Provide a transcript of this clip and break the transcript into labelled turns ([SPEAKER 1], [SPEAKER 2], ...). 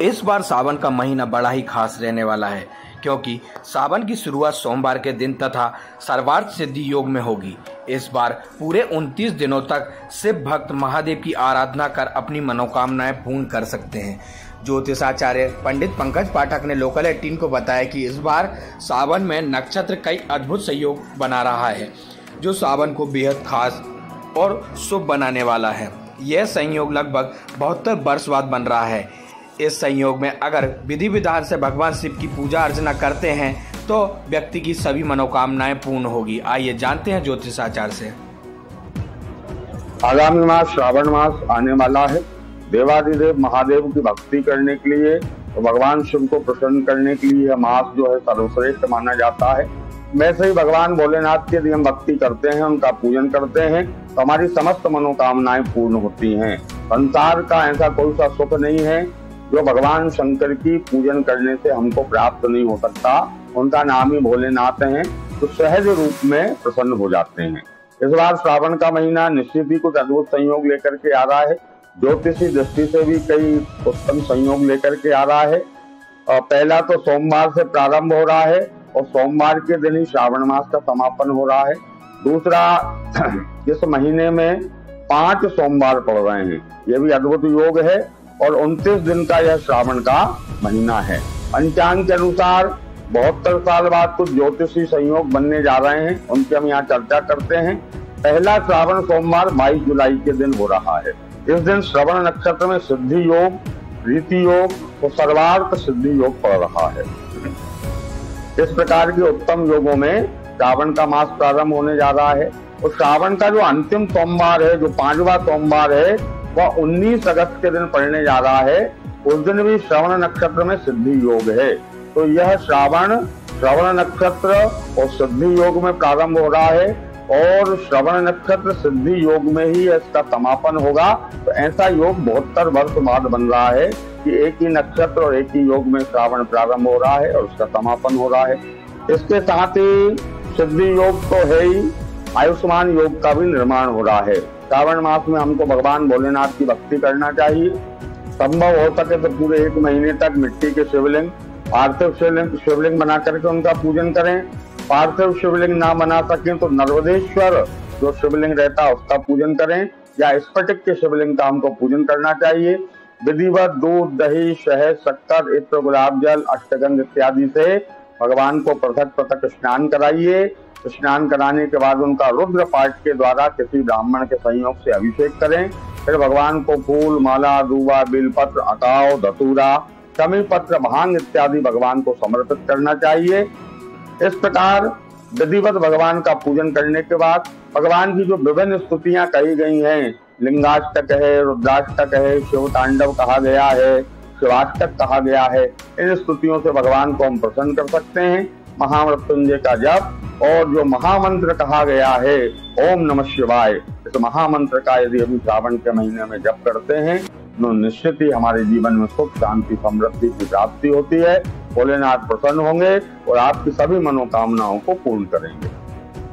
[SPEAKER 1] इस बार सावन का महीना बड़ा ही खास रहने वाला है, क्योंकि सावन की शुरुआत सोमवार के दिन तथा सर्वार्थ सिद्धि योग में होगी। इस बार पूरे 29 दिनों तक शिव भक्त महादेव की आराधना कर अपनी मनोकामनाएं पूर्ण कर सकते हैं। ज्योतिषाचार्य पंडित पंकज पाठक ने लोकल 18 को बताया कि इस बार सावन में नक्षत्र कई अद्भुत संयोग बना रहा है, जो सावन को बेहद खास और शुभ बनाने वाला है। यह संयोग लगभग 72 वर्ष बाद बन रहा है। इस संयोग में अगर विधि विधान से भगवान शिव की पूजा अर्चना करते हैं तो व्यक्ति की सभी मनोकामनाएं पूर्ण होगी। आइए जानते हैं ज्योतिषाचार्य से।
[SPEAKER 2] आगामी मास श्रावण मास आने वाला है। देवादिदेव महादेव की भक्ति करने के लिए तो भगवान शिव को प्रसन्न करने के लिए यह मास जो है सर्वश्रेष्ठ माना जाता है। वैसे ही भगवान भोलेनाथ की यदि हम भक्ति करते हैं, उनका पूजन करते हैं तो हमारी समस्त मनोकामनाएं पूर्ण होती हैं। संसार का ऐसा कोई सा सुख नहीं है जो भगवान शंकर की पूजन करने से हमको प्राप्त नहीं हो सकता। उनका नाम ही भोलेनाथ है, तो सहज रूप में प्रसन्न हो जाते हैं। इस बार श्रावण का महीना निश्चित ही कुछ अद्भुत संयोग लेकर के आ रहा है। ज्योतिषी दृष्टि से भी कई उत्तम संयोग लेकर के आ रहा है। पहला तो सोमवार से प्रारंभ हो रहा है और सोमवार के दिन ही श्रावण मास का समापन हो रहा है। दूसरा, इस महीने में 5 सोमवार पड़ रहे हैं, यह भी अद्भुत योग है और 29 दिन का यह श्रावण का महीना है। पंचांग के अनुसार 72 साल बाद कुछ ज्योतिषी संयोग बनने जा रहे हैं, उनकी हम यहाँ चर्चा करते हैं। पहला श्रावण सोमवार 22 जुलाई के दिन हो रहा है। इस दिन श्रवण नक्षत्र में सिद्धि योग, रीति योग और सर्वार्थ सिद्धि योग पड़ रहा है। इस प्रकार के उत्तम योगों में श्रावण का मास प्रारंभ होने जा रहा है और श्रावण का जो अंतिम सोमवार है, जो 5वां सोमवार है, वह 19 अगस्त के दिन पड़ने जा रहा है। उस दिन भी श्रवण नक्षत्र में सिद्धि योग है। तो यह श्रवण नक्षत्र और सिद्धि योग में प्रारंभ हो रहा है और श्रवण नक्षत्र सिद्धि योग में ही इसका समापन होगा। तो ऐसा योग 72 वर्ष बाद बन रहा है कि एक ही नक्षत्र और एक ही योग में श्रावण प्रारंभ हो रहा है और उसका समापन हो रहा है। इसके साथ ही सिद्धि योग तो है ही, आयुष्मान योग का भी निर्माण हो रहा है। श्रावण मास में हमको भगवान भोलेनाथ की भक्ति करना चाहिए। संभव हो सके तो पूरे 1 महीने तक मिट्टी के शिवलिंग, पार्थिव शिवलिंग बना करके उनका पूजन करें। पार्थिव शिवलिंग ना बना सकें तो नर्मदेश्वर जो शिवलिंग रहता है उसका पूजन करें, या स्फटिक के शिवलिंग का हमको पूजन करना चाहिए। विधिवत दूध, दही, शहद, शक्कर, इत्र, गुलाब जल, अष्टगंध इत्यादि से भगवान को पृथक पृथक स्नान कराइए। स्नान कराने के बाद उनका रुद्र पाठ के द्वारा किसी ब्राह्मण के संयोग से अभिषेक करें। फिर भगवान को फूल, माला, दूबा, बिलपत्र, अकाव, धतूरा, शमी पत्र, भांग इत्यादि भगवान को समर्पित करना चाहिए। इस प्रकार विधिवत भगवान का पूजन करने के बाद भगवान की जो विभिन्न स्तुतियां कही गई हैं, लिंगाष्टक है, रुद्राष्टक है, शिव तांडव कहा गया है, शिवाष्टक कहा गया है, इन स्तुतियों से भगवान को हम प्रसन्न कर सकते हैं। महामृत्युंजय का जप और जो महामंत्र कहा गया है ओम नमः शिवाय, इस महामंत्र का यदि हम श्रावण के महीने में जप करते हैं तो निश्चित ही हमारे जीवन में सुख, शांति, समृद्धि की प्राप्ति होती है। भोलेनाथ प्रसन्न होंगे और आपकी सभी मनोकामनाओं को पूर्ण करेंगे।